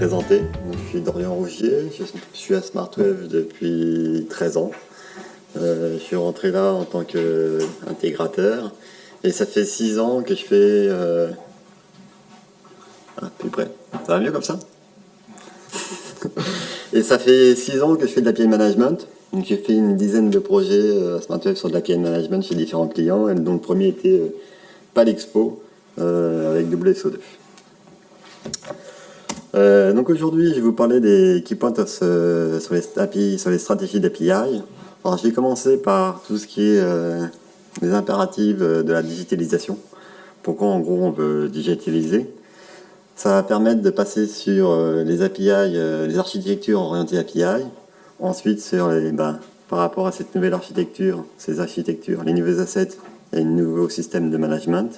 présenter. Je suis Dorian Rougier, je suis à SmartWave depuis 13 ans. Je suis rentré là en tant qu'intégrateur et ça fait 6 ans que je fais... plus près. Ça va mieux comme ça? Et ça fait 6 ans que je fais de l'API management. Donc j'ai fait une dizaine de projets à SmartWave sur de l'API management chez différents clients, et dont le premier était Palexpo avec WSO2. Donc aujourd'hui, je vais vous parler des key points sur les API, sur les stratégies d'API. Alors, je vais commencer par tout ce qui est les impératifs de la digitalisation. Pourquoi en gros on veut digitaliser? Ça va permettre de passer sur les API, les architectures orientées API. Ensuite, sur par rapport à cette nouvelle architecture, ces architectures, les nouveaux assets et les nouveaux systèmes de management,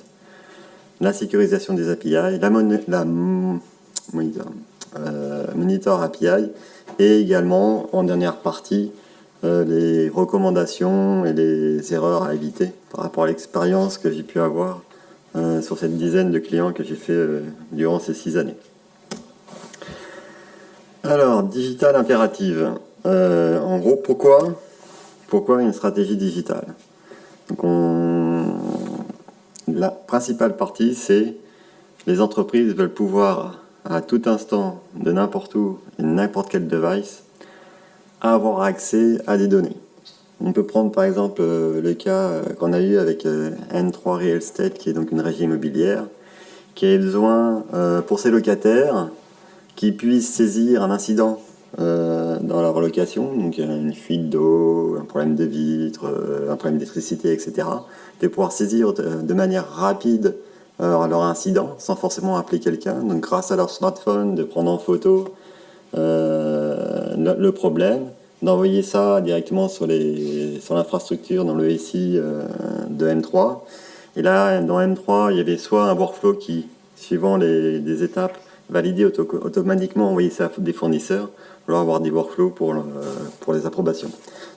la sécurisation des API, monitor API, et également en dernière partie les recommandations et les erreurs à éviter par rapport à l'expérience que j'ai pu avoir sur cette dizaine de clients que j'ai fait durant ces 6 années. Alors, digital impérative. En gros, pourquoi une stratégie digitale? Donc la principale partie, c'est les entreprises veulent pouvoir à tout instant, de n'importe où, et n'importe quel device, avoir accès à des données. On peut prendre par exemple le cas qu'on a eu avec N3 Real Estate, qui est donc une régie immobilière, qui a besoin pour ses locataires qui puissent saisir un incident dans leur location, donc une fuite d'eau, un problème de vitre, un problème d'électricité, etc., de pouvoir saisir de manière rapide leur incident sans forcément appeler quelqu'un, donc grâce à leur smartphone, de prendre en photo le problème, d'envoyer ça directement sur l'infrastructure dans le SI de M3. Et là, dans M3, il y avait soit un workflow qui, suivant les étapes, validait automatiquement, envoyer ça à des fournisseurs, alors avoir des workflows pour les approbations.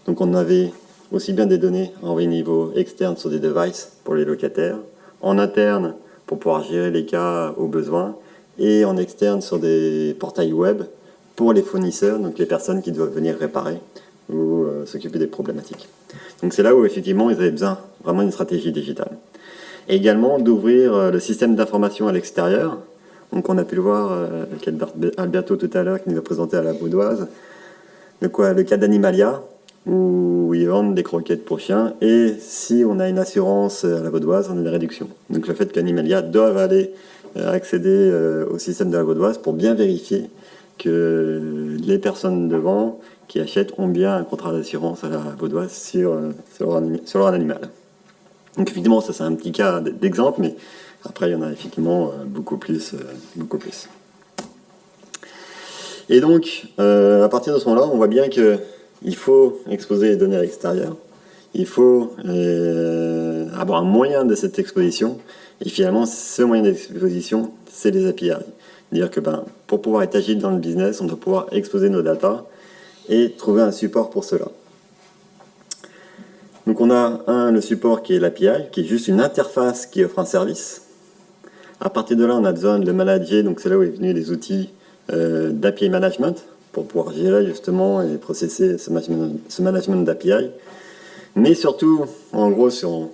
Donc on avait aussi bien des données envoyées au niveau externe sur des devices pour les locataires, en interne pour pouvoir gérer les cas au besoin, et en externe sur des portails web pour les fournisseurs, donc les personnes qui doivent venir réparer ou s'occuper des problématiques. Donc c'est là où effectivement ils avaient besoin vraiment d'une stratégie digitale. Et également d'ouvrir le système d'information à l'extérieur. Donc on a pu le voir avec Alberto tout à l'heure qui nous a présenté à la Vaudoise, le cas d'Animalia, où ils vendent des croquettes pour chiens, et si on a une assurance à la Vaudoise, on a des réductions. Donc le fait qu'Animalia doivent aller accéder au système de la Vaudoise pour bien vérifier que les personnes devant qui achètent ont bien un contrat d'assurance à la Vaudoise sur leur animal. Donc effectivement, ça c'est un petit cas d'exemple, mais après il y en a effectivement beaucoup plus. Et donc, à partir de ce moment-là, on voit bien qu'il faut exposer les données à l'extérieur, il faut avoir un moyen de cette exposition, et finalement, ce moyen d'exposition, c'est les API. C'est-à-dire que pour pouvoir être agile dans le business, on doit pouvoir exposer nos data et trouver un support pour cela. Donc on a le support qui est l'API, qui est juste une interface qui offre un service. À partir de là, on a besoin de le manager, donc c'est là où est venu les outils d'API management, pour pouvoir gérer justement et processer ce management d'API. Mais surtout, en gros, sur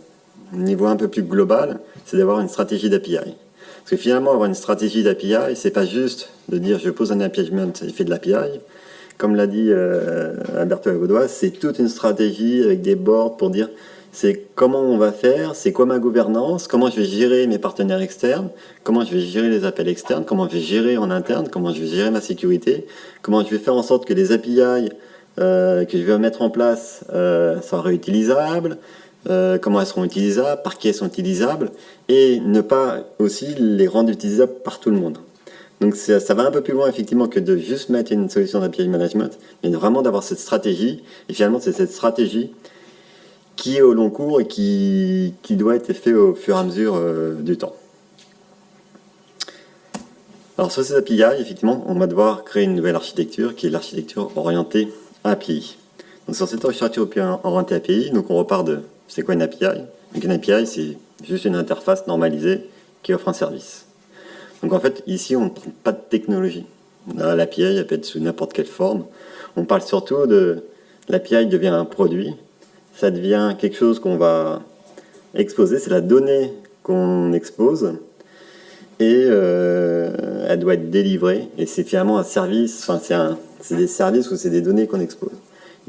un niveau un peu plus global, c'est d'avoir une stratégie d'API. Parce que finalement, avoir une stratégie d'API, c'est pas juste de dire je pose un API et fais de l'API. Comme l'a dit Alberto Vaudoise, c'est toute une stratégie avec des boards pour dire c'est comment on va faire, c'est quoi ma gouvernance, comment je vais gérer mes partenaires externes, comment je vais gérer les appels externes, comment je vais gérer en interne, comment je vais gérer ma sécurité, comment je vais faire en sorte que les API que je vais mettre en place soient réutilisables, comment elles seront utilisables, par qui elles sont utilisables, et ne pas aussi les rendre utilisables par tout le monde. Donc ça va un peu plus loin effectivement que de juste mettre une solution d'API management, mais vraiment d'avoir cette stratégie, et finalement c'est cette stratégie qui est au long cours et qui doit être fait au fur et à mesure du temps. Alors sur ces API, effectivement, on va devoir créer une nouvelle architecture qui est l'architecture orientée API. Donc sur cette architecture orientée API, donc on repart de c'est quoi une API? Donc une API, c'est juste une interface normalisée qui offre un service. Donc en fait, ici, on ne prend pas de technologie. Là, l'API, elle peut être sous n'importe quelle forme. On parle surtout de l'API devient un produit. Ça devient quelque chose qu'on va exposer. C'est la donnée qu'on expose. Et elle doit être délivrée. Et c'est finalement un service. Enfin, c'est des services ou c'est des données qu'on expose.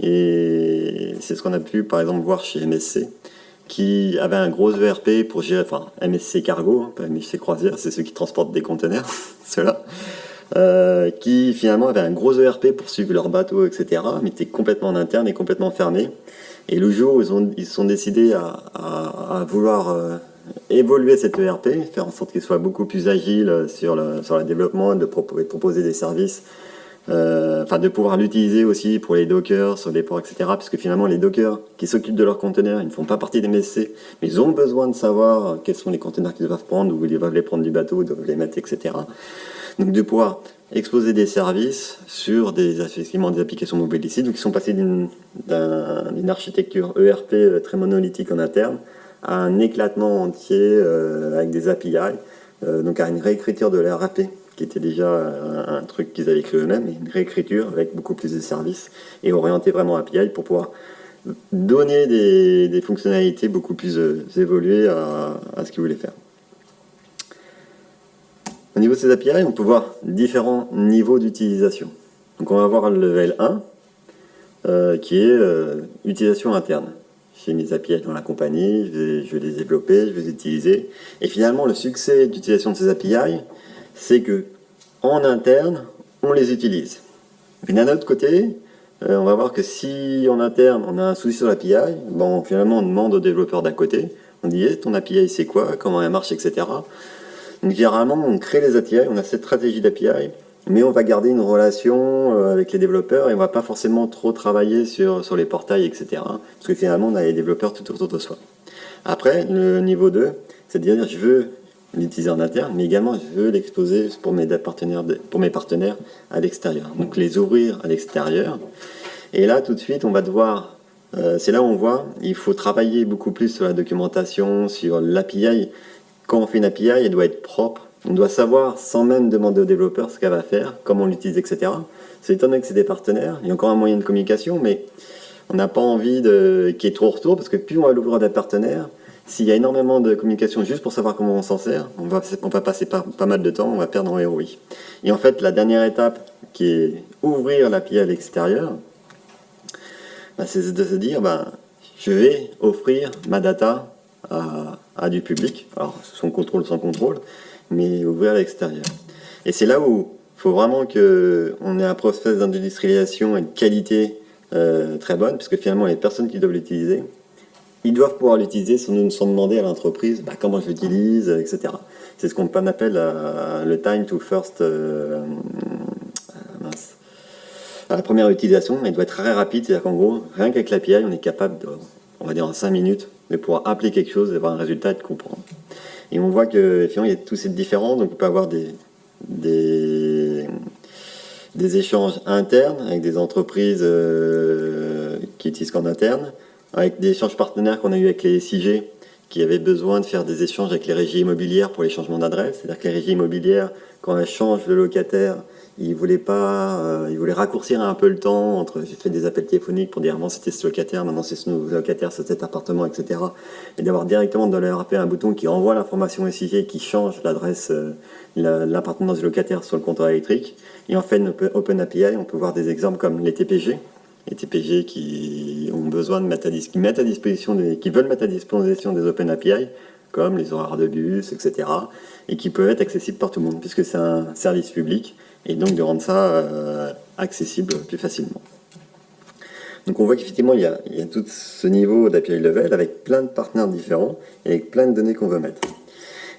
Et c'est ce qu'on a pu, par exemple, voir chez MSC, qui avait un gros ERP pour gérer, enfin, MSC Cargo, pas MSC Croisière, c'est ceux qui transportent des conteneurs, ceux-là, qui finalement avaient un gros ERP pour suivre leurs bateaux, etc., mais était complètement en interne et complètement fermé. Et le jour où ils se sont décidés à vouloir évoluer cet ERP, faire en sorte qu'il soit beaucoup plus agile sur le développement, de proposer des services, de pouvoir l'utiliser aussi pour les dockers, sur les ports, etc. Parce que finalement, les dockers qui s'occupent de leurs conteneurs, ils ne font pas partie des MSC, mais ils ont besoin de savoir quels sont les conteneurs qu'ils doivent prendre, où ils doivent les prendre du bateau, où ils doivent les mettre, etc. Donc de pouvoir exposer des services sur des applications mobiles ici, donc qui sont passés d'une architecture ERP très monolithique en interne à un éclatement entier avec des API, donc à une réécriture de l'ERP qui était déjà un truc qu'ils avaient écrit eux-mêmes, une réécriture avec beaucoup plus de services et orienté vraiment API pour pouvoir donner des fonctionnalités beaucoup plus évoluées à ce qu'ils voulaient faire. Au niveau de ces API, on peut voir différents niveaux d'utilisation. Donc on va voir le level 1, qui est utilisation interne. J'ai mes API dans la compagnie, je vais les développer, je vais les utiliser. Et finalement, le succès d'utilisation de ces API, c'est que en interne, on les utilise. Mais d'un autre côté, on va voir que si en interne, on a un souci sur l'API, finalement, on demande aux développeurs d'à côté, on dit ton API c'est quoi, comment elle marche, etc. Donc généralement, on crée les API, on a cette stratégie d'API, mais on va garder une relation avec les développeurs et on va pas forcément trop travailler sur les portails, etc. Parce que finalement, on a les développeurs tout autour de soi. Après, le niveau 2, c'est de dire je veux l'utiliser en interne, mais également je veux l'exposer pour mes partenaires à l'extérieur. Donc les ouvrir à l'extérieur. Et là, tout de suite, on va devoir, c'est là où on voit, il faut travailler beaucoup plus sur la documentation, sur l'API. Quand on fait une API, elle doit être propre. On doit savoir, sans même demander aux développeurs ce qu'elle va faire, comment on l'utilise, etc. C'est étant donné que c'est des partenaires, il y a encore un moyen de communication, mais on n'a pas envie qu'il y ait trop de retour, parce que plus on va l'ouvrir à des partenaires, s'il y a énormément de communication juste pour savoir comment on s'en sert, on va passer pas mal de temps, on va perdre en ROI. Et en fait, la dernière étape, qui est ouvrir l'API à l'extérieur, c'est de se dire, je vais offrir ma data à du public, alors sans contrôle, mais ouvrir à l'extérieur. Et c'est là où il faut vraiment qu'on ait un process d'industrialisation et de qualité très bonne, puisque finalement les personnes qui doivent l'utiliser, ils doivent pouvoir l'utiliser sans demander à l'entreprise comment je l'utilise, etc. C'est ce qu'on appelle le time to first... à la première utilisation, elle doit être très rapide, c'est-à-dire qu'en gros, rien qu'avec l'API, on est capable de, on va dire en 5 minutes, de pouvoir appeler quelque chose, d'avoir un résultat et de comprendre. Et on voit que finalement, il y a tous ces différents, donc on peut avoir des échanges internes avec des entreprises qui utilisent qu'en interne, avec des échanges partenaires qu'on a eu avec les SIG, qui avaient besoin de faire des échanges avec les régies immobilières pour les changements d'adresse. C'est-à-dire que les régies immobilières, quand elles changent de locataire, ils voulaient raccourcir un peu le temps entre, j'ai fait des appels téléphoniques pour dire avant c'était ce locataire, maintenant c'est ce nouveau locataire, c'est cet appartement, etc. Et d'avoir directement dans l'ERP un bouton qui envoie l'information SIG et qui change l'adresse, l'appartenance du locataire sur le compteur électrique. Et en fait, Open API, on peut voir des exemples comme les TPG. Les TPG qui ont besoin de qui veulent mettre à disposition des Open API, comme les horaires de bus, etc. Et qui peuvent être accessibles par tout le monde, puisque c'est un service public, et donc de rendre ça accessible plus facilement. Donc on voit qu'effectivement, il y a tout ce niveau d'API level, avec plein de partenaires différents, et avec plein de données qu'on veut mettre.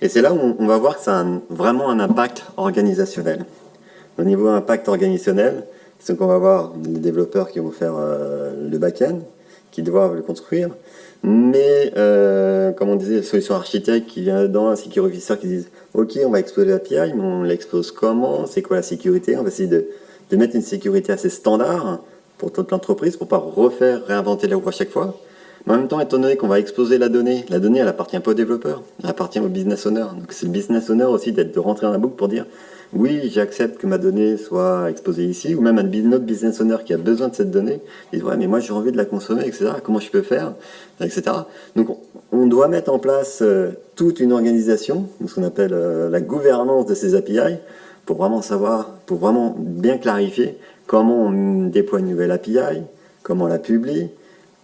Et c'est là où on va voir que ça a vraiment un impact organisationnel. Au niveau impact organisationnel, c'est qu'on va voir les développeurs qui vont faire le back-end, qui doivent le construire, mais comme on disait, les solutions architectes qui viennent dedans, un security officer qui disent ok, on va exposer l'API, mais on l'expose comment, c'est quoi la sécurité, on va essayer de mettre une sécurité assez standard pour toute l'entreprise, pour pas réinventer la roue à chaque fois. Mais en même temps, étant donné qu'on va exposer la donnée elle appartient pas au développeur, elle appartient au business owner. Donc c'est le business owner aussi de rentrer dans la boucle pour dire oui, j'accepte que ma donnée soit exposée ici, ou même un autre business owner qui a besoin de cette donnée, il dit ouais, mais moi j'ai envie de la consommer, etc. Comment je peux faire, etc. Donc on doit mettre en place toute une organisation, ce qu'on appelle la gouvernance de ces API, pour vraiment savoir, pour vraiment bien clarifier comment on déploie une nouvelle API, comment on la publie,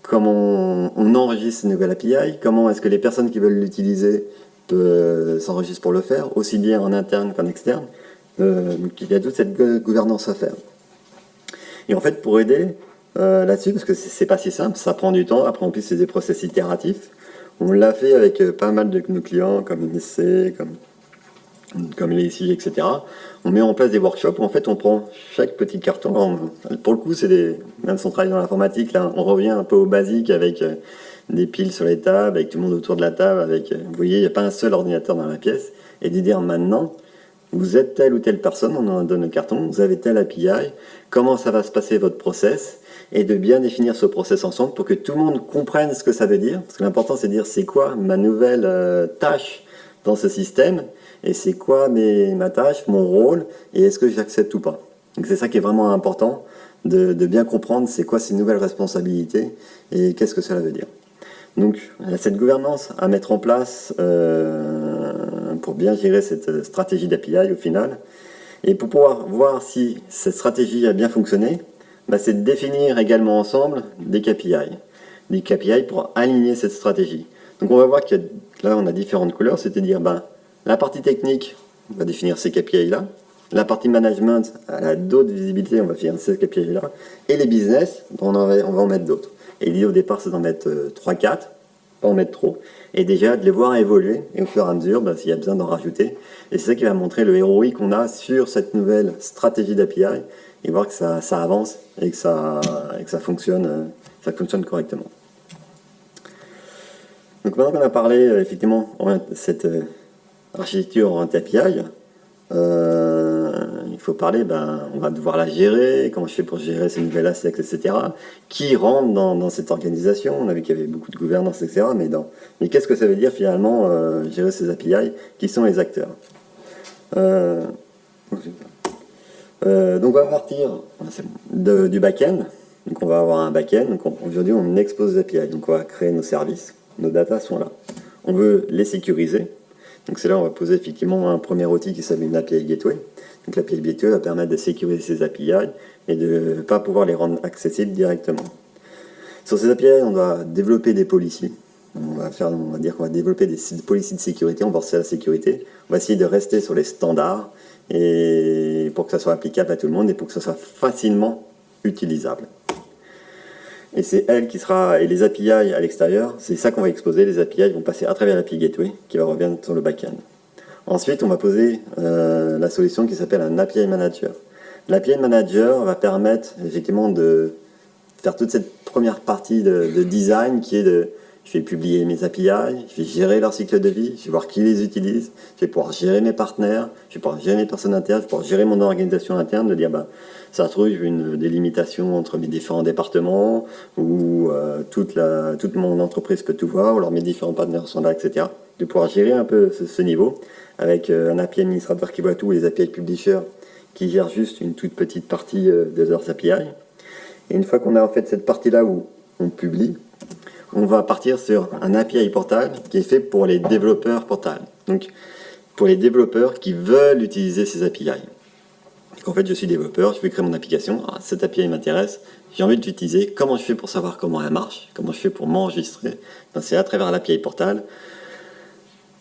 comment on enregistre une nouvelle API, comment est-ce que les personnes qui veulent l'utiliser s'enregistrent pour le faire, aussi bien en interne qu'en externe. Donc il y a toute cette gouvernance à faire. Et en fait, pour aider là-dessus, parce que c'est pas si simple, ça prend du temps, après en plus c'est des process itératifs, on l'a fait avec pas mal de nos clients, comme NSC, comme les ICI, etc. On met en place des workshops où en fait on prend chaque petit carton. Pour le coup, même si on travaille dans l'informatique, là, on revient un peu au basique avec des piles sur les tables, avec tout le monde autour de la table, vous voyez, il n'y a pas un seul ordinateur dans la pièce, et de dire maintenant, vous êtes telle ou telle personne, on en donne le carton, vous avez telle API, comment ça va se passer votre process, et de bien définir ce process ensemble pour que tout le monde comprenne ce que ça veut dire. Parce que l'important c'est de dire c'est quoi ma nouvelle tâche dans ce système, et c'est quoi ma tâche, mon rôle, et est-ce que j'accepte ou pas. Donc c'est ça qui est vraiment important, de bien comprendre c'est quoi ces nouvelles responsabilités, et qu'est-ce que cela veut dire. Donc, il y a cette gouvernance à mettre en place pour bien gérer cette stratégie d'API au final. Et pour pouvoir voir si cette stratégie a bien fonctionné, c'est de définir également ensemble des KPI. Des KPI pour aligner cette stratégie. Donc on va voir que là on a différentes couleurs, c'est-à-dire la partie technique, on va définir ces KPI-là. La partie management, elle a d'autres visibilités, on va faire ces KPI-là. Et les business, on va en mettre d'autres. Et l'idée au départ, c'est d'en mettre 3-4, pas en mettre trop, et déjà de les voir évoluer, et au fur et à mesure, s'il y a besoin d'en rajouter. Et c'est ça qui va montrer le ROI qu'on a sur cette nouvelle stratégie d'API, et voir que ça avance, et que ça fonctionne correctement. Donc maintenant qu'on a parlé, effectivement, de cette architecture orientée API, il faut parler, on va devoir la gérer, comment je fais pour gérer ces nouvelles assets, etc. Qui rentre dans cette organisation. On a vu qu'il y avait beaucoup de gouvernance, etc. Mais qu'est-ce que ça veut dire finalement gérer ces API? Qui sont les acteurs? Donc on va partir du back-end. Donc on va avoir un back-end. Donc aujourd'hui on expose les API. Donc on va créer nos services. Nos data sont là. On veut les sécuriser. Donc c'est là où on va poser effectivement un premier outil qui s'appelle une API Gateway. Donc l'API Gateway va permettre de sécuriser ces API et de ne pas pouvoir les rendre accessibles directement. Sur ces API, on doit développer des policies. On va dire qu'on va développer des policies de sécurité, on va forcer la sécurité. On va essayer de rester sur les standards et pour que ça soit applicable à tout le monde et pour que ça soit facilement utilisable. Et c'est elle qui sera, et les API à l'extérieur, c'est ça qu'on va exposer. Les API vont passer à travers l'API Gateway qui va revenir sur le back-end. Ensuite, on va poser la solution qui s'appelle un API Manager. L'API Manager va permettre effectivement de faire toute cette première partie de design qui est je vais publier mes API, je vais gérer leur cycle de vie, je vais voir qui les utilise, je vais pouvoir gérer mes partenaires, je vais pouvoir gérer mes personnes internes, je vais pouvoir gérer mon organisation interne, de dire ça se trouve une délimitation entre mes différents départements, où toute mon entreprise peut tout voir, ou alors mes différents partenaires sont là, etc. De pouvoir gérer un peu ce niveau, avec un API administrateur qui voit tout, et les API publishers qui gèrent juste une toute petite partie de leurs API. Et une fois qu'on a en fait cette partie-là où on publie, on va partir sur un API portal qui est fait pour les développeurs portal. Donc, pour les développeurs qui veulent utiliser ces API. Donc, en fait, je suis développeur, je vais créer mon application. Cette API m'intéresse, j'ai envie de l'utiliser. Comment je fais pour savoir comment elle marche? Comment je fais pour m'enregistrer? C'est à travers l'API portal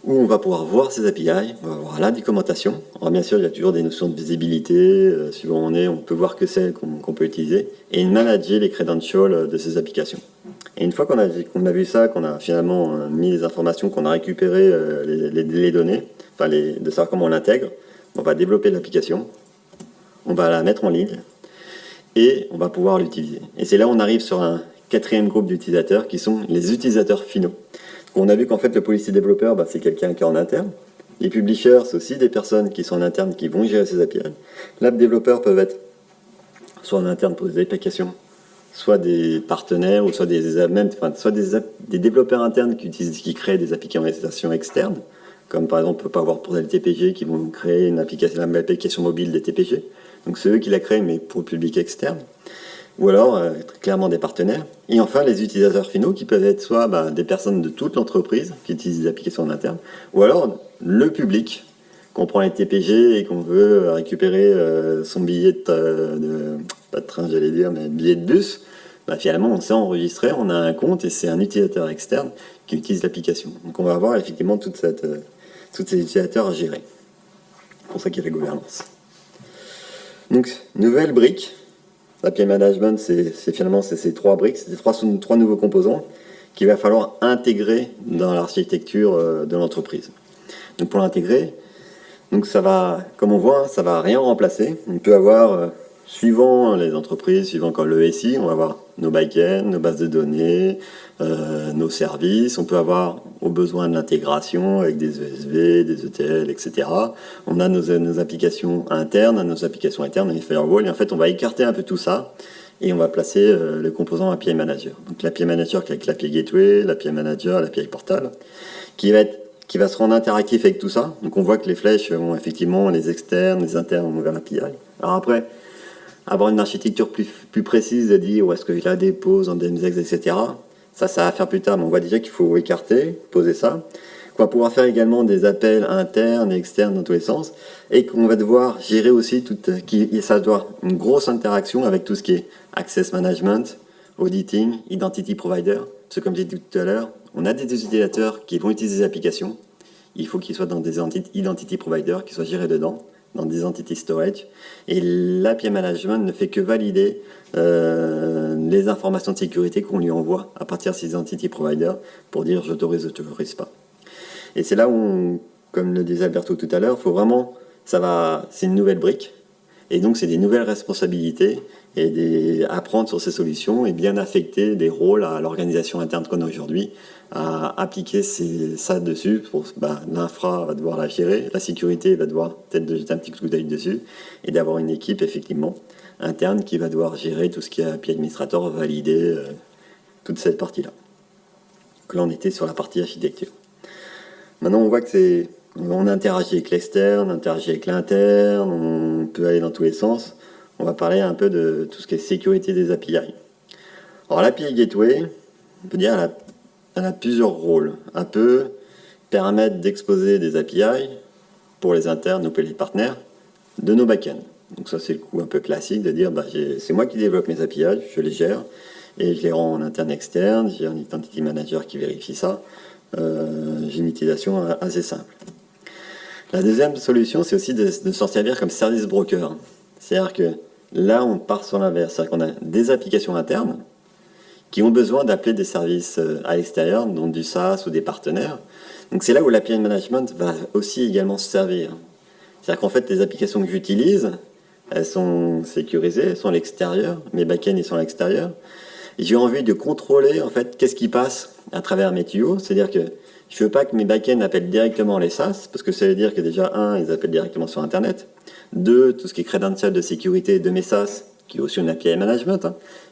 où on va pouvoir voir ces API, on va voir la documentation. Alors bien sûr, il y a toujours des notions de visibilité, suivant où on peut voir que celles qu'on peut utiliser, et manager les credentials de ces applications. Et une fois qu'on a vu ça, qu'on a finalement mis les informations, qu'on a récupéré les données, de savoir comment on l'intègre, on va développer l'application, on va la mettre en ligne, et on va pouvoir l'utiliser. Et c'est là où on arrive sur un quatrième groupe d'utilisateurs, qui sont les utilisateurs finaux. On a vu qu'en fait le policy developer, c'est quelqu'un qui est en interne. Les publishers, c'est aussi des personnes qui sont en interne qui vont gérer ces API. L'app développeurs peuvent être soit en interne pour des applications, soit des partenaires, ou soit des développeurs internes qui créent des applications externes, comme par exemple, on peut avoir pour des TPG qui vont créer une application mobile des TPG. Donc c'est eux qui la créent, mais pour le public externe. Ou alors, clairement des partenaires. Et enfin, les utilisateurs finaux qui peuvent être soit des personnes de toute l'entreprise qui utilisent des applications en interne, ou alors le public, qu'on prend les TPG et qu'on veut récupérer son billet pas de train j'allais dire, mais billet de bus. Finalement, on s'est enregistré, on a un compte et c'est un utilisateur externe qui utilise l'application. Donc on va avoir effectivement tous ces utilisateurs à gérer. C'est pour ça qu'il y a la gouvernance. Donc, nouvelle brique. L'API Management, c'est finalement ces trois briques, c'est trois nouveaux composants qu'il va falloir intégrer dans l'architecture de l'entreprise. Donc pour l'intégrer, ça va, comme on voit, ça va rien remplacer. On peut avoir, suivant les entreprises, suivant le SI, on va avoir nos backends, nos bases de données, nos services. On peut avoir, au besoin de l'intégration, avec des ESB, des ETL, etc. On a nos applications internes, nos applications internes, les firewalls. Et en fait, on va écarter un peu tout ça et on va placer le composant API Manager. Donc l'API Manager avec l'API Gateway, l'API Manager, l'API Portal, qui va se rendre interactif avec tout ça. Donc on voit que les flèches vont effectivement, les externes, les internes vont vers l'API. Alors après, avoir une architecture plus précise de dire où est-ce que je la dépose en DMZex, etc. Ça va faire plus tard, mais on voit déjà qu'il faut écarter, poser ça. On va pouvoir faire également des appels internes et externes dans tous les sens, et qu'on va devoir gérer aussi ça doit avoir une grosse interaction avec tout ce qui est access management, auditing, identity provider. Parce que comme j'ai dit tout à l'heure, on a des utilisateurs qui vont utiliser des applications. Il faut qu'ils soient dans des identity providers, qu'ils soient gérés dedans, dans des entity storage. Et l'API Management ne fait que valider les informations de sécurité qu'on lui envoie à partir de ces entity providers pour dire j'autorise ou je n'autorise pas. Et c'est là où, comme le disait Alberto tout à l'heure, faut vraiment, c'est une nouvelle brique. Et donc c'est des nouvelles responsabilités et à prendre sur ces solutions et bien affecter des rôles à l'organisation interne qu'on a aujourd'hui, à appliquer ça dessus. L'infra va devoir la gérer, la sécurité va devoir peut-être jeter un petit coup d'œil dessus et d'avoir une équipe effectivement interne qui va devoir gérer tout ce qui est API administrateur, valider toute cette partie-là. Donc là on était sur la partie architecture. Maintenant on voit que on interagit avec l'externe, on interagit avec l'interne, on peut aller dans tous les sens. On va parler un peu de tout ce qui est sécurité des API. Alors l'API Gateway, on peut dire, elle a plusieurs rôles. Elle peut permettre d'exposer des API pour les internes ou pour les partenaires de nos backends. Donc ça c'est le coup un peu classique de dire c'est moi qui développe mes API, je les gère et je les rends en interne externe, j'ai un identity manager qui vérifie ça. J'ai une utilisation assez simple. La deuxième solution, c'est aussi de s'en servir comme service broker. C'est-à-dire que là, on part sur l'inverse. C'est-à-dire qu'on a des applications internes qui ont besoin d'appeler des services à l'extérieur, donc du SaaS ou des partenaires. Donc c'est là où l'API Management va aussi également se servir. C'est-à-dire qu'en fait, les applications que j'utilise, elles sont sécurisées, elles sont à l'extérieur. Mes backends, ils sont à l'extérieur. Et j'ai envie de contrôler, en fait, qu'est-ce qui passe à travers mes tuyaux. C'est-à-dire que je ne veux pas que mes backends appellent directement les SaaS, parce que ça veut dire que déjà, ils appellent directement sur Internet. 2, tout ce qui est credential de sécurité de mes SaaS, qui est aussi une API Management,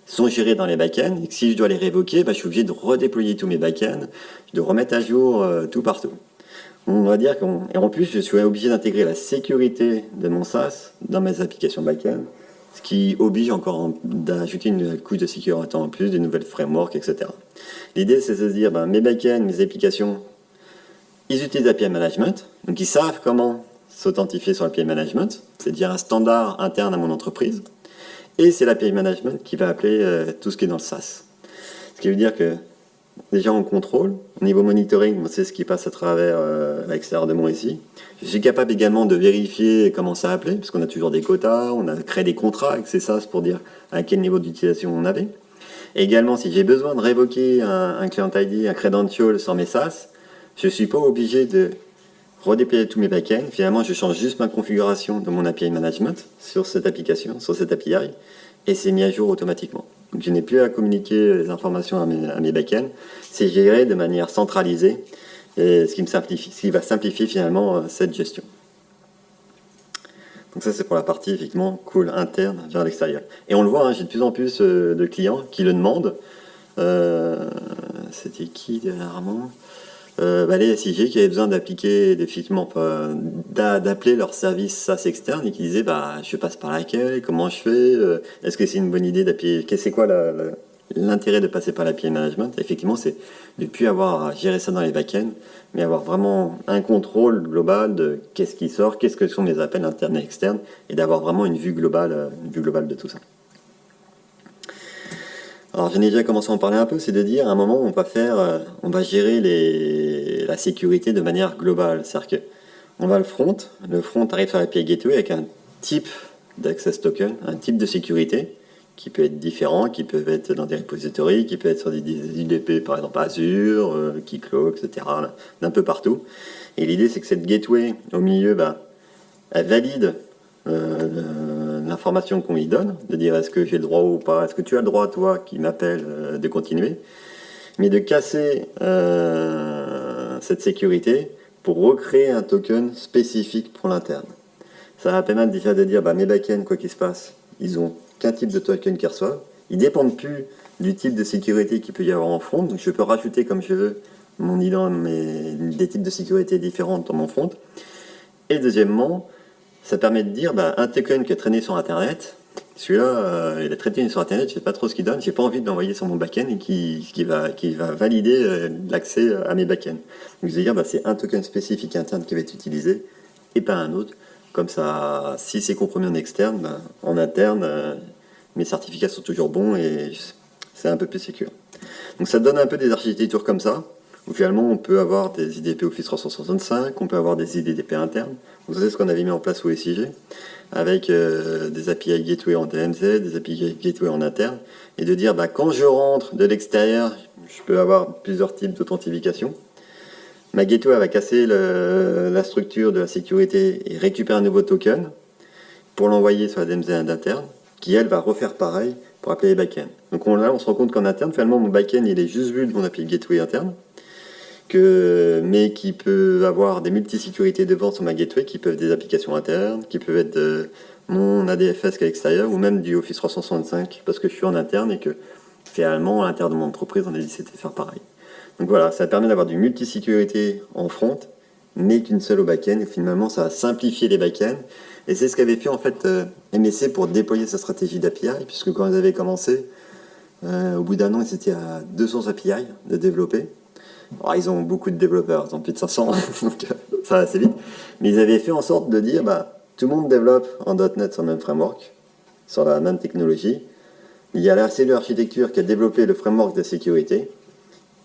sont gérés dans les backends. Et que si je dois les révoquer, je suis obligé de redéployer tous mes backends, de remettre à jour tout partout. On va dire et en plus, je suis obligé d'intégrer la sécurité de mon SaaS dans mes applications backend, ce qui oblige encore d'ajouter une couche de sécurité en plus, des nouvelles frameworks, etc. L'idée, c'est de se dire, mes backends, mes applications, ils utilisent l'API Management, donc ils savent comment s'authentifier sur l'API Management, c'est-à-dire un standard interne à mon entreprise, et c'est l'API Management qui va appeler tout ce qui est dans le SaaS. Ce qui veut dire que déjà on contrôle, au niveau monitoring, on sait ce qui passe à travers l'extérieur de mon ici. Je suis capable également de vérifier comment ça a appelé, parce qu'on a toujours des quotas, on a créé des contrats avec ces SaaS pour dire à quel niveau d'utilisation on avait. Et également, si j'ai besoin de révoquer un client ID, un credential sur mes SaaS, je ne suis pas obligé de redéployer tous mes backends. Finalement, je change juste ma configuration de mon API Management sur cette application, sur cette API, et c'est mis à jour automatiquement. Donc je n'ai plus à communiquer les informations à mes backends. C'est géré de manière centralisée, et ce qui va simplifier finalement cette gestion. Donc ça c'est pour la partie effectivement call interne vers l'extérieur. Et on le voit, hein, j'ai de plus en plus de clients qui le demandent. C'était qui dernièrement les SIG qui avaient besoin d'appliquer effectivement d'appeler leur service SaaS externe et qui disaient je passe par laquelle, comment je fais, est-ce que c'est une bonne idée d'appuyer, c'est quoi l'intérêt de passer par l'API management. Effectivement, c'est de ne plus avoir à gérer ça dans les backends, mais avoir vraiment un contrôle global de qu'est-ce qui sort, qu'est-ce que sont mes appels internes et externes, et d'avoir vraiment une vue globale de tout ça. Alors j'en ai déjà commencé à en parler un peu, c'est de dire à un moment on va gérer la sécurité de manière globale. C'est-à-dire qu'on va le front arrive sur l'API Gateway avec un type d'access token, un type de sécurité qui peut être différent, qui peut être dans des repositories, qui peut être sur des IDP par exemple Azure, Keycloak, etc. D'un peu partout. Et l'idée c'est que cette gateway au milieu, elle valide l'information qu'on lui donne, de dire est-ce que j'ai le droit ou pas, est-ce que tu as le droit toi qui m'appelle de continuer, mais de casser cette sécurité pour recréer un token spécifique pour l'interne. Ça va permettre déjà de dire mes backends, quoi qu'il se passe, ils ont qu'un type de token qu'ils reçoivent, ils ne dépendent plus du type de sécurité qu'il peut y avoir en front, donc je peux rajouter comme je veux mon IDAN, des types de sécurité différents dans mon front. Et deuxièmement, ça permet de dire un token qui est traîné sur internet, celui-là il est traité sur internet, je sais pas trop ce qu'il donne, j'ai pas envie de l'envoyer sur mon backend et qui va valider l'accès à mes backends. Donc je vais dire c'est un token spécifique interne qui va être utilisé et pas un autre. Comme ça, si c'est compromis en externe, en interne, mes certificats sont toujours bons et c'est un peu plus sécure. Donc ça donne un peu des architectures comme ça, où finalement on peut avoir des IDP Office 365, on peut avoir des IDP internes. Donc ça c'est ce qu'on avait mis en place au SIG, avec des API Gateway en DMZ, des API Gateway en interne, et de dire quand je rentre de l'extérieur, je peux avoir plusieurs types d'authentification. Ma gateway va casser la structure de la sécurité et récupérer un nouveau token pour l'envoyer sur la DMZ interne, qui elle va refaire pareil pour appeler les backends. Donc là on se rend compte qu'en interne, finalement mon backend il est juste vu de mon API Gateway interne, mais qui peut avoir des multi-sécurités devant sur ma gateway, qui peuvent être des applications internes, qui peuvent être mon ADFS qu'à l'extérieur, ou même du Office 365, parce que je suis en interne et que finalement à l'intérieur de mon entreprise on a décidé de faire pareil. Donc voilà, ça permet d'avoir du multi-sécurité en front, mais qu'une seule au back-end, et finalement ça a simplifié les back-ends, et c'est ce qu'avait fait en fait MSC pour déployer sa stratégie d'API, puisque quand ils avaient commencé, au bout d'un an ils étaient à 200 API de développer. Alors, ils ont beaucoup de développeurs, ils ont plus de 500, donc ça va assez vite, mais ils avaient fait en sorte de dire tout le monde développe en .NET sur le même framework, sur la même technologie. Il y a la cellule architecture qui a développé le framework de sécurité,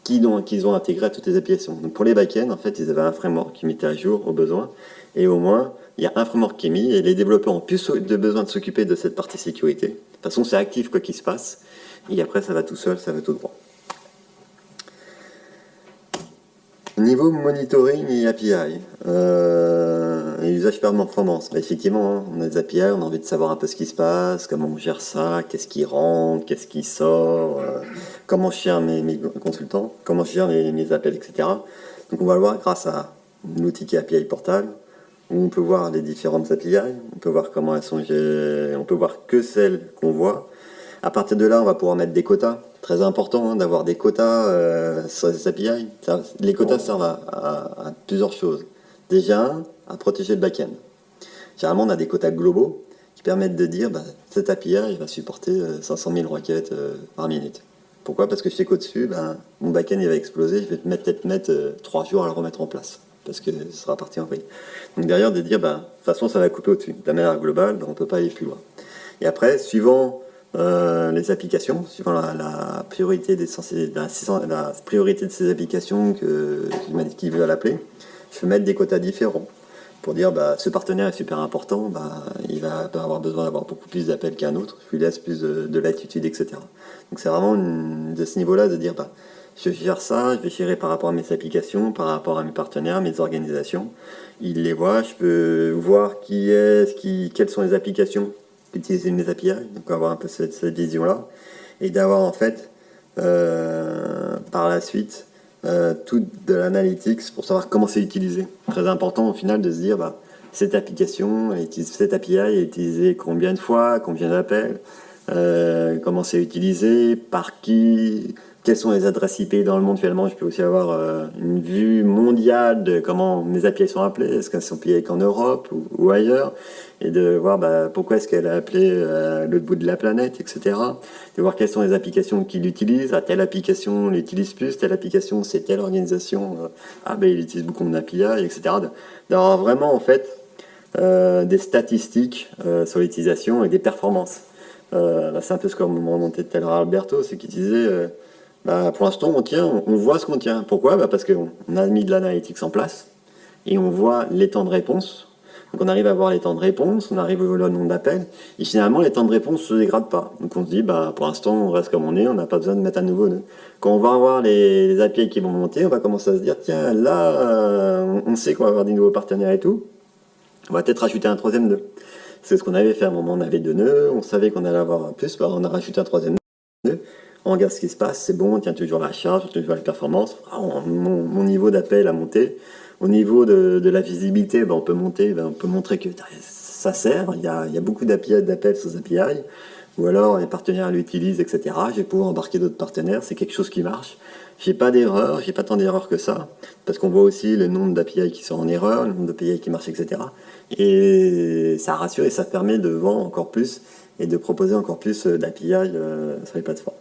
qu'ils ont intégré à toutes les applications. Donc pour les backends, en fait, ils avaient un framework qui mettait à jour au besoin, et au moins, il y a un framework qui est mis, et les développeurs ont plus de besoin de s'occuper de cette partie sécurité. De toute façon, c'est actif quoi qu'il se passe, et après, ça va tout seul, ça va tout droit. Niveau monitoring et API, et usage performance, effectivement, on a des API, on a envie de savoir un peu ce qui se passe, comment on gère ça, qu'est-ce qui rentre, qu'est-ce qui sort, comment je gère mes consultants, comment je gère mes appels, etc. Donc on va le voir grâce à l'outil qui est API Portal, où on peut voir les différentes API, on peut voir comment elles sont gérées, on peut voir que celles qu'on voit. À partir de là, on va pouvoir mettre des quotas. Très important d'avoir des quotas sur les API. Les quotas servent à plusieurs choses. Déjà, à protéger le back-end. Généralement, on a des quotas globaux qui permettent de dire cette API va supporter 500 000 requêtes par minute. Pourquoi ? Parce que je sais qu'au-dessus, mon back-end il va exploser, je vais peut-être mettre 3 jours à le remettre en place. Parce que ce sera parti en vrille. Donc derrière, de dire, de toute façon, ça va couper au-dessus. De la manière globale, on ne peut pas aller plus loin. Et après, suivant les applications, suivant la priorité la priorité de ces applications qui veut l'appeler, je peux mettre des quotas différents pour dire ce partenaire est super important, il va avoir besoin d'avoir beaucoup plus d'appels qu'un autre, je lui laisse plus de latitude, etc. Donc c'est vraiment de ce niveau-là de dire je gère ça, je vais gérer par rapport à mes applications, par rapport à mes partenaires, mes organisations. Il les voit, je peux voir quelles sont les applications utiliser mes API, donc avoir un peu cette vision-là, et d'avoir en fait par la suite tout de l'analytics pour savoir comment c'est utilisé. Très important au final de se dire cette application, elle utilise cette API, elle est utilisée combien de fois, combien d'appels, comment c'est utilisé, par qui, quelles sont les adresses IP dans le monde. Finalement, je peux aussi avoir une vue mondiale de comment mes API sont appelées, est-ce qu'elles sont appelées qu'en Europe ou ailleurs, et de voir pourquoi est-ce qu'elle a appelé l'autre bout de la planète, etc. De voir quelles sont les applications qu'il utilise. Ah, telle application l'utilise plus, telle application c'est telle organisation, il utilise beaucoup mon API, etc. D'avoir vraiment en fait des statistiques sur l'utilisation et des performances. C'est un peu ce qu'on me remontait tout à l'heure à Alberto, c'est qu'il disait pour l'instant on voit ce qu'on tient. Pourquoi parce qu'on a mis de l'analytics en place et on voit les temps de réponse. Donc on arrive à voir les temps de réponse, on arrive au nombre d'appels, et finalement les temps de réponse ne se dégradent pas. Donc on se dit, pour l'instant on reste comme on est, on n'a pas besoin de mettre un nouveau nœud. Quand on va avoir les API qui vont monter, on va commencer à se dire, tiens, là, on sait qu'on va avoir des nouveaux partenaires et tout, on va peut-être rajouter un troisième nœud. C'est ce qu'on avait fait à un moment, on avait 2 nœuds, on savait qu'on allait avoir plus, on a rajouté un troisième nœud, on regarde ce qui se passe, c'est bon, on tient toujours la charge, on tient toujours la performance, mon niveau d'appel a monté. Au niveau de la visibilité, on peut monter, on peut montrer que ça sert, il y a beaucoup d'appels sur API, ou alors les partenaires l'utilisent, etc. Je vais pouvoir embarquer d'autres partenaires, c'est quelque chose qui marche. J'ai pas d'erreur, j'ai pas tant d'erreurs que ça, parce qu'on voit aussi le nombre d'API qui sont en erreur, le nombre d'API qui marchent, etc. Et ça rassure et ça permet de vendre encore plus et de proposer encore plus d'API sur les plateformes.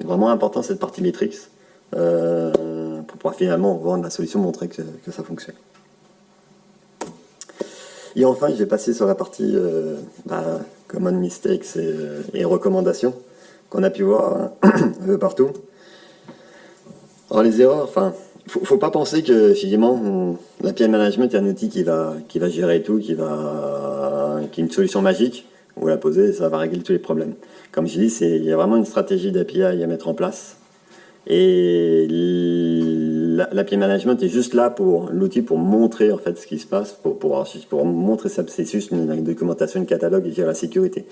Donc vraiment important cette partie Matrix. Pour pouvoir finalement vendre la solution, montrer que ça fonctionne. Et enfin, je vais passer sur la partie common mistakes et recommandations qu'on a pu voir un peu partout. Alors les erreurs, faut pas penser que finalement l'API management est un outil qui va gérer tout, qui est une solution magique. On va la poser et ça va régler tous les problèmes. Comme je dis, il y a vraiment une stratégie d'API à mettre en place. Et l'API management est juste là l'outil pour montrer en fait ce qui se passe, pour montrer ça, c'est juste une documentation, une catalogue et gérer la sécurité.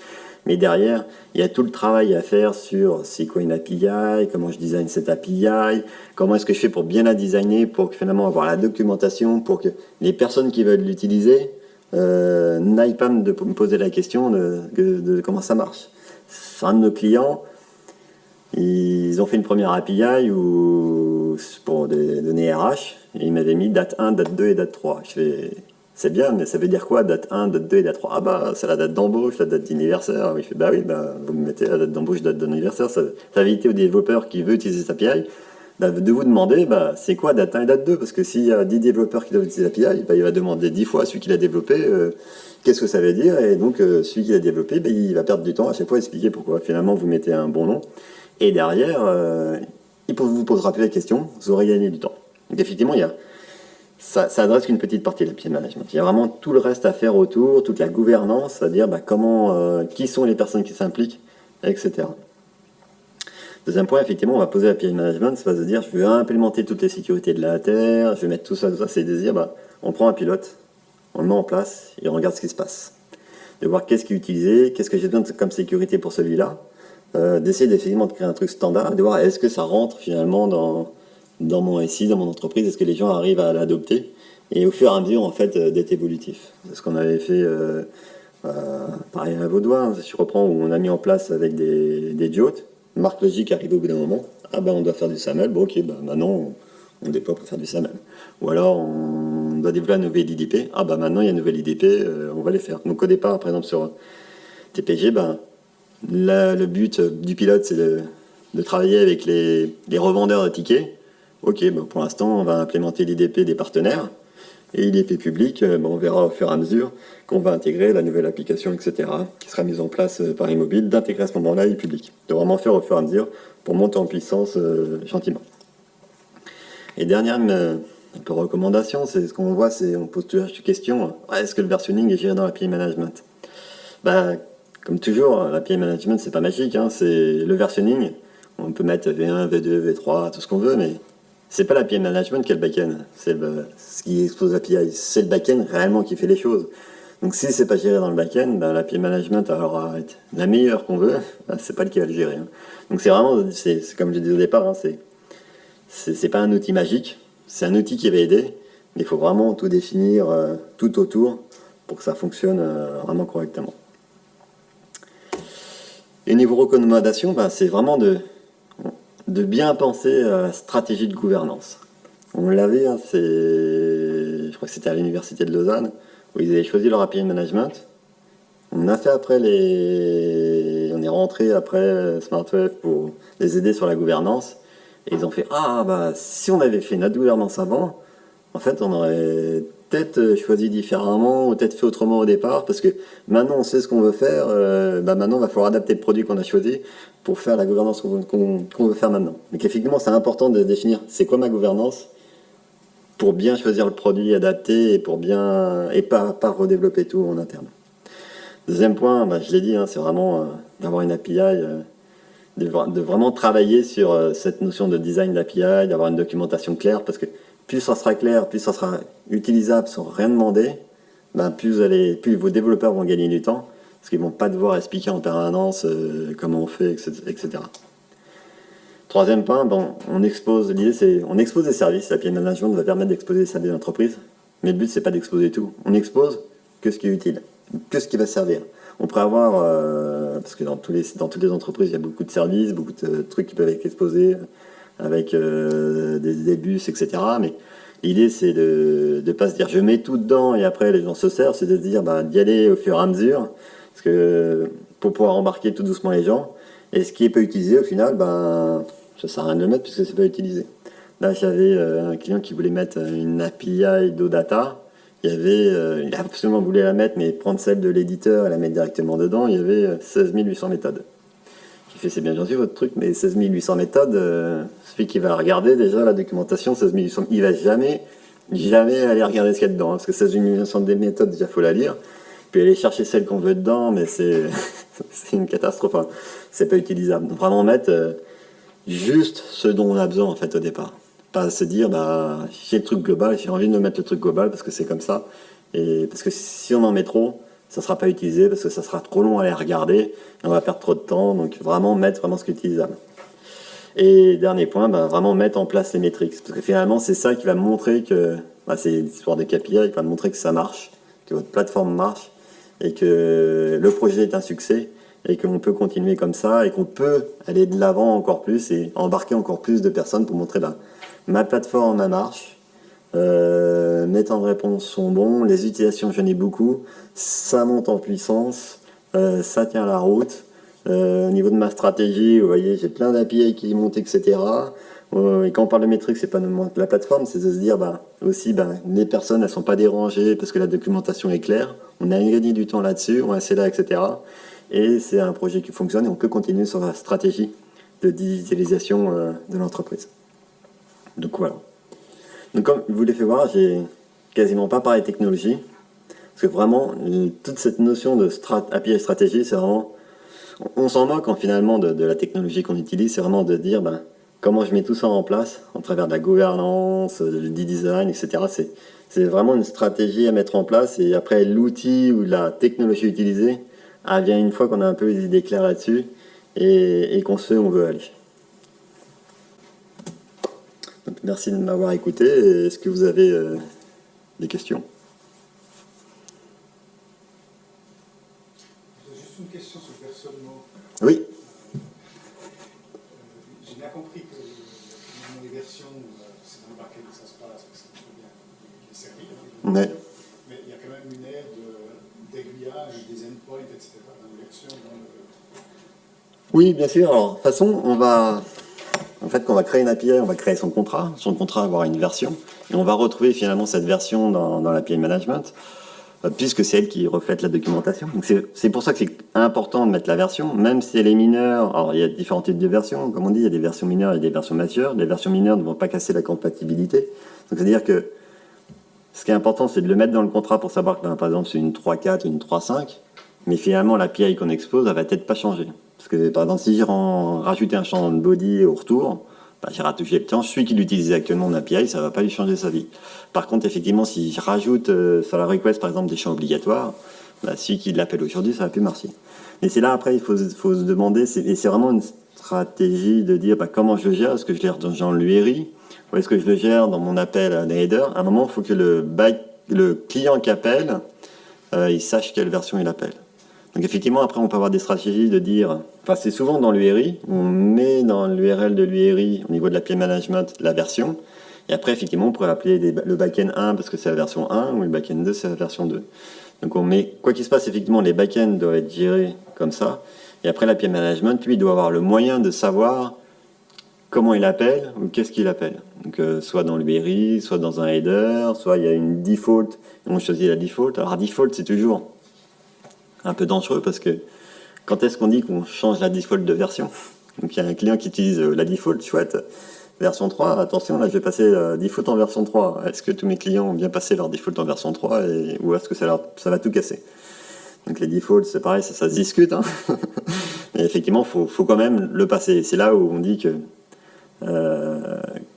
Mais derrière, il y a tout le travail à faire sur c'est quoi une API, comment je design cette API, comment est-ce que je fais pour bien la designer, pour finalement avoir la documentation, pour que les personnes qui veulent l'utiliser n'aillent pas me poser la question de comment ça marche. Un de nos clients, ils ont fait une première API pour des données RH, et ils m'avaient mis date 1, date 2 et date 3. Je fais, c'est bien, mais ça veut dire quoi, date 1, date 2 et date 3 c'est la date d'embauche, la date d'anniversaire. Il fait, vous me mettez la date d'embauche, date d'anniversaire. Ça va éviter aux développeurs qui veulent utiliser cette API de vous demander, c'est quoi date 1 et date 2, parce que s'il y a 10 développeurs qui doivent utiliser l'API, il va demander 10 fois à celui qui l'a développé qu'est-ce que ça veut dire, et donc celui qui l'a développé, il va perdre du temps à chaque fois à expliquer pourquoi finalement vous mettez un bon nom. Et derrière, il vous posera plus la question, vous aurez gagné du temps. Donc effectivement, ça adresse qu'une petite partie de l'API management. Il y a vraiment tout le reste à faire autour, toute la gouvernance, c'est-à-dire qui sont les personnes qui s'impliquent, etc. Deuxième point, effectivement, on va poser l'API management, ça va se dire, je veux implémenter toutes les sécurités de la Terre, je vais mettre tout ça, c'est de dire, on prend un pilote, on le met en place et on regarde ce qui se passe. De voir qu'est-ce qui est utilisé, qu'est-ce que j'ai besoin comme sécurité pour celui-là, d'essayer d'effectivement de créer un truc standard, de voir est-ce que ça rentre finalement dans mon SI, dans mon entreprise, est-ce que les gens arrivent à l'adopter, et au fur et à mesure en fait d'être évolutif. C'est ce qu'on avait fait pareil à Vaudois, si je reprends, où on a mis en place avec des JOT, marque logique arrive au bout d'un moment, on doit faire du SAML, maintenant on déploie pour faire du SAML. Ou alors on doit développer un nouvel IDP, maintenant il y a un nouvel IDP, on va les faire. Donc au départ, par exemple sur TPG, le but du pilote, c'est de travailler avec les revendeurs de tickets. Pour l'instant, on va implémenter l'IDP des partenaires. Et l'IDP public, on verra au fur et à mesure qu'on va intégrer la nouvelle application, etc., qui sera mise en place par Immobile, d'intégrer à ce moment-là l'e-public. De vraiment faire au fur et à mesure pour monter en puissance gentiment. Et dernière recommandation, c'est ce qu'on voit, on pose toujours cette question, est-ce que le versionning est géré dans l'API management ? Comme toujours, l'API management, c'est pas magique, c'est le versionning. On peut mettre V1, V2, V3, tout ce qu'on veut, mais c'est pas l'API management qui est le back-end. C'est ce qui expose l'API. C'est le back-end réellement qui fait les choses. Donc si c'est pas géré dans le back-end, l'API management aura être la meilleure qu'on veut, c'est pas le qui va le gérer. Donc c'est vraiment, c'est comme j'ai dit au départ, c'est pas un outil magique, c'est un outil qui va aider, mais il faut vraiment tout définir tout autour pour que ça fonctionne vraiment correctement. Et niveau recommandation, c'est vraiment de bien penser à la stratégie de gouvernance. On l'avait, je crois que c'était à l'université de Lausanne, où ils avaient choisi leur API management. On a fait après on est rentré après SmartWave pour les aider sur la gouvernance. Et ils ont fait, si on avait fait notre gouvernance avant, en fait, on aurait peut-être choisi différemment ou peut-être fait autrement au départ, parce que maintenant on sait ce qu'on veut faire, maintenant il va falloir adapter le produit qu'on a choisi pour faire la gouvernance qu'on veut faire maintenant. Donc effectivement, c'est important de définir c'est quoi ma gouvernance pour bien choisir le produit adapté et pas redévelopper tout en interne. Deuxième point, je l'ai dit, c'est vraiment d'avoir une API, de vraiment travailler sur cette notion de design d'API, d'avoir une documentation claire, parce que plus ça sera clair, plus ça sera utilisable sans rien demander, plus vos développeurs vont gagner du temps, parce qu'ils ne vont pas devoir expliquer en permanence comment on fait, etc. Troisième point, l'idée c'est on expose des services. L'API management va permettre d'exposer des services d'entreprise, mais le but c'est pas d'exposer tout. On expose que ce qui est utile, que ce qui va servir. On pourrait avoir, parce que dans toutes les entreprises il y a beaucoup de services, beaucoup de trucs qui peuvent être exposés, avec des bus, etc. Mais l'idée, c'est de ne pas se dire je mets tout dedans et après les gens se servent, c'est de se dire d'y aller au fur et à mesure, parce que pour pouvoir embarquer tout doucement les gens. Et ce qui n'est pas utilisé, au final, ça sert à rien de le mettre puisque c'est pas utilisé. Là, j'avais un client qui voulait mettre une API d'OData. Il a absolument voulu la mettre, mais prendre celle de l'éditeur et la mettre directement dedans, il y avait 16 800 méthodes. C'est bien gentil votre truc, mais 16 800 méthodes, celui qui va regarder déjà la documentation, 16 800, il va jamais aller regarder ce qu'il y a dedans, parce que 16 800 des méthodes, déjà faut la lire, puis aller chercher celle qu'on veut dedans, mais c'est une catastrophe, c'est pas utilisable. Donc vraiment mettre juste ce dont on a besoin en fait au départ. Pas se dire j'ai le truc global, j'ai envie de mettre le truc global parce que c'est comme ça, et parce que si on en met trop, ça ne sera pas utilisé parce que ça sera trop long à aller regarder, et on va perdre trop de temps, donc vraiment mettre ce qui est utilisable. Et dernier point, vraiment mettre en place les métriques, parce que finalement c'est ça qui va montrer que, c'est l'histoire des KPI, qui va montrer que ça marche, que votre plateforme marche, et que le projet est un succès, et qu'on peut continuer comme ça, et qu'on peut aller de l'avant encore plus, et embarquer encore plus de personnes pour montrer, ma plateforme, elle marche, mes temps de réponse sont bons, les utilisations j'en ai beaucoup, ça monte en puissance, ça tient la route. Au niveau de ma stratégie, vous voyez, j'ai plein d'API qui montent, etc. Et quand on parle de métriques, c'est pas uniquement la plateforme, c'est de se dire aussi les personnes elles sont pas dérangées parce que la documentation est claire, on a gagné du temps là-dessus, on a là, etc. Et c'est un projet qui fonctionne et on peut continuer sur la stratégie de digitalisation de l'entreprise. Donc voilà. Donc comme vous l'avez fait voir, j'ai quasiment pas parlé technologie, parce que vraiment, toute cette notion de API stratégie, c'est vraiment, on s'en moque finalement de la technologie qu'on utilise, c'est vraiment de dire comment je mets tout ça en place, en travers de la gouvernance, du design, etc. C'est vraiment une stratégie à mettre en place, et après l'outil ou la technologie utilisée, vient une fois qu'on a un peu les idées claires là-dessus, et qu'on sait où on veut aller. Donc, merci de m'avoir écouté. Est-ce que vous avez des questions? Juste une question sur le versionnement. Oui. J'ai bien compris que dans les versions, c'est dans le backend que ça se passe, parce que c'est bien les services. Ouais. Mais il y a quand même une ère d'aiguillage, des endpoints, etc. dans les versions. Oui, bien sûr. Alors, de toute façon, quand on va créer une API, on va créer son contrat. Son contrat va avoir une version. Et on va retrouver finalement cette version dans l'API management, puisque c'est elle qui reflète la documentation. Donc c'est pour ça que c'est important de mettre la version, même si elle est mineure. Alors, il y a différents types de versions. Comme on dit, il y a des versions mineures et des versions majeures. Les versions mineures ne vont pas casser la compatibilité. Donc, c'est-à-dire que ce qui est important, c'est de le mettre dans le contrat pour savoir que, par exemple, c'est une 3.4 ou une 3.5. Mais finalement, l'API qu'on expose, elle va peut-être pas changer. Parce que, par exemple, si j'ai rajouté un champ de body au retour, j'ai rattaché le temps. Celui qui l'utilise actuellement en API, ça va pas lui changer sa vie. Par contre, effectivement, si je rajoute sur la request, par exemple, des champs obligatoires, celui qui l'appelle aujourd'hui, ça va plus marcher. Mais c'est là, après, il faut se demander, et c'est vraiment une stratégie de dire comment je le gère. Est-ce que je le gère dans l'URI ou est-ce que je le gère dans mon appel à un header? À un moment, il faut que le client qui appelle il sache quelle version il appelle. Donc effectivement, après, on peut avoir des stratégies de dire, enfin c'est souvent dans l'URI, on met dans l'URL de l'URI, au niveau de l'API management, la version, et après, effectivement, on pourrait appeler le backend 1 parce que c'est la version 1, ou le backend 2, c'est la version 2. Donc on met, quoi qu'il se passe, effectivement, les backends doivent être gérés comme ça, et après, l'API management, lui, doit avoir le moyen de savoir comment il appelle ou qu'est-ce qu'il appelle. Donc soit dans l'URI, soit dans un header, soit il y a une default, et on choisit la default. Alors default, c'est toujours un peu dangereux parce que quand est-ce qu'on dit qu'on change la default de version? Donc il y a un client qui utilise la default, chouette, version 3, attention, là je vais passer default en version 3. Est-ce que tous mes clients ont bien passé leur default en version 3 ou est-ce que ça va tout casser? Donc les defaults, c'est pareil, ça se discute. Hein. Mais effectivement, faut quand même le passer. C'est là où on dit que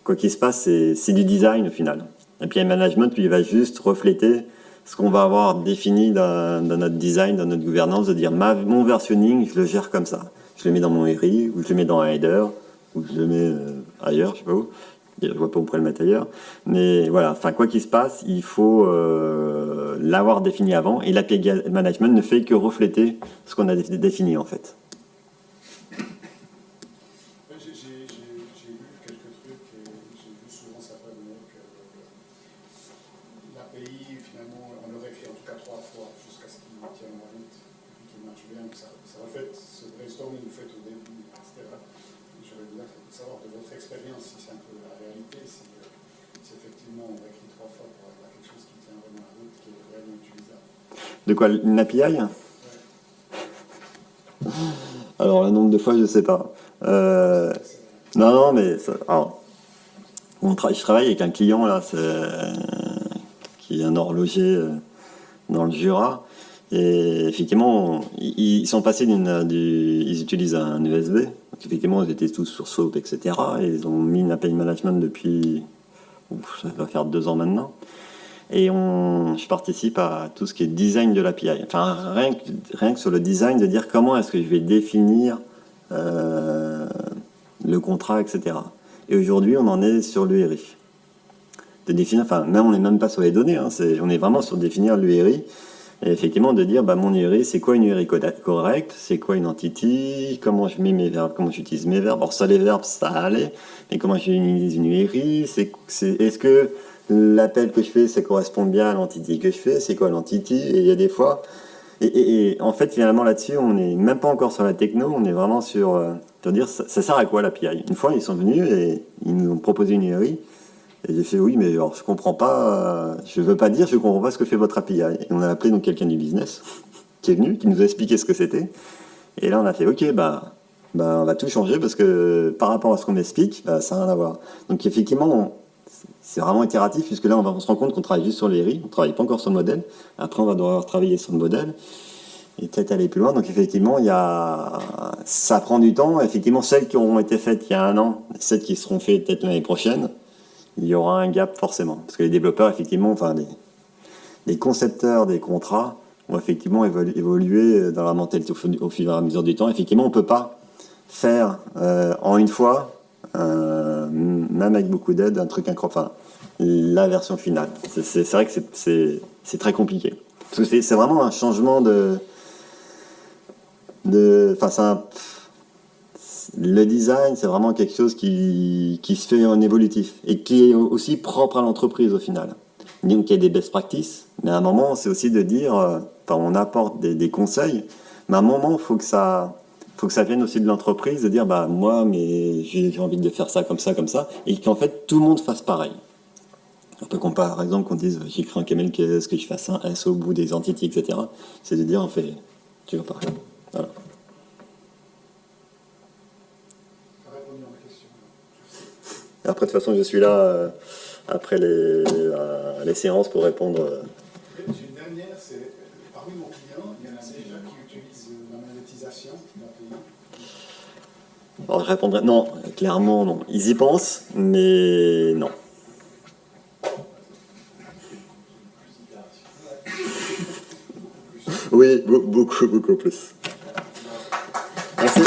quoi qu'il se passe, c'est du design au final. Et puis le management, lui, il va juste refléter ce qu'on va avoir défini dans notre design, dans notre gouvernance, de dire mon versionning, je le gère comme ça. Je le mets dans mon URI, ou je le mets dans un header, ou je le mets ailleurs, je sais pas où. Je vois pas où on pourrait le mettre ailleurs. Mais voilà, enfin quoi qu'il se passe, il faut l'avoir défini avant. Et l'API management ne fait que refléter ce qu'on a défini en fait. J'ai lu quelques trucs et j'ai vu souvent ça revenir que l'API, finalement, on le réfléchit en tout cas 3 fois jusqu'à ce qu'il tienne la route et qu'il marche bien. Ça reflète ce brainstorming que vous faites au début, etc. J'aurais bien savoir de votre expérience si c'est un peu la réalité, si effectivement on réécrit 3 fois pour avoir quelque chose qui tient vraiment la route, qui est vraiment utilisable. De quoi, une API? Ouais. Alors, le nombre de fois, je sais pas. Non, mais... Alors, je travaille avec un client, là, qui est un horloger dans le Jura. Et effectivement, ils sont passés ils utilisent un USB. Donc, effectivement, ils étaient tous sur SOAP, etc. Et ils ont mis une API management depuis... ça va faire 2 ans maintenant. Et je participe à tout ce qui est design de l'API. Enfin, rien que sur le design, de dire comment est-ce que je vais définir le contrat, etc. Et aujourd'hui, on en est sur l'URI. De définir, enfin, même on n'est même pas sur les données, hein, on est vraiment sur définir l'URI. Et effectivement, de dire, mon URI, c'est quoi une URI correcte, c'est quoi une entity, comment je mets mes verbes, comment j'utilise mes verbes. Alors ça, les verbes, ça allait, mais comment j'utilise une URI, est-ce que l'appel que je fais, ça correspond bien à l'entity que je fais, c'est quoi l'entity, et il y a des fois... Et en fait, finalement, là-dessus, on n'est même pas encore sur la techno, on est vraiment sur... dire, ça sert à quoi l'API? Une fois, ils sont venus et ils nous ont proposé une URI, et j'ai fait oui, mais alors, je comprends pas, je veux pas dire, je comprends pas ce que fait votre API. Et on a appelé donc quelqu'un du business qui est venu, qui nous a expliqué ce que c'était. Et là, on a fait ok, on va tout changer parce que par rapport à ce qu'on m'explique, ça n'a rien à voir. Donc effectivement, c'est vraiment itératif puisque là, on se rend compte qu'on travaille juste sur les RI, on travaille pas encore sur le modèle. Après, on va devoir travailler sur le modèle et peut-être aller plus loin. Donc effectivement, ça prend du temps. Effectivement, celles qui auront été faites il y a 1 an, celles qui seront faites peut-être l'année prochaine, il y aura un gap forcément. Parce que les développeurs, effectivement, enfin les concepteurs des contrats vont effectivement évoluer dans la mentalité au fur et à mesure du temps. Effectivement, on ne peut pas faire en une fois, même avec beaucoup d'aide, un truc incroyable. Enfin, la version finale. C'est vrai que c'est très compliqué. Parce que c'est vraiment un changement le design, c'est vraiment quelque chose qui se fait en évolutif et qui est aussi propre à l'entreprise au final. Donc il y a des best practices, mais à un moment, c'est aussi de dire, on apporte des conseils, mais à un moment, il faut que ça vienne aussi de l'entreprise, de dire, moi, mais j'ai envie de faire ça, et qu'en fait, tout le monde fasse pareil. Un peu comme par exemple qu'on dise, j'écris un camel, qu'est-ce que je fasse un S au bout des entités, etc. C'est de dire, en fait, tu vas pareil. Voilà. Après, de toute façon, je suis là après les séances pour répondre. J'ai une dernière, c'est parmi mon client, il y en a déjà qui utilisent la monétisation d'API. Alors, je répondrai non, clairement non. Ils y pensent, mais non. Oui, beaucoup plus. Merci.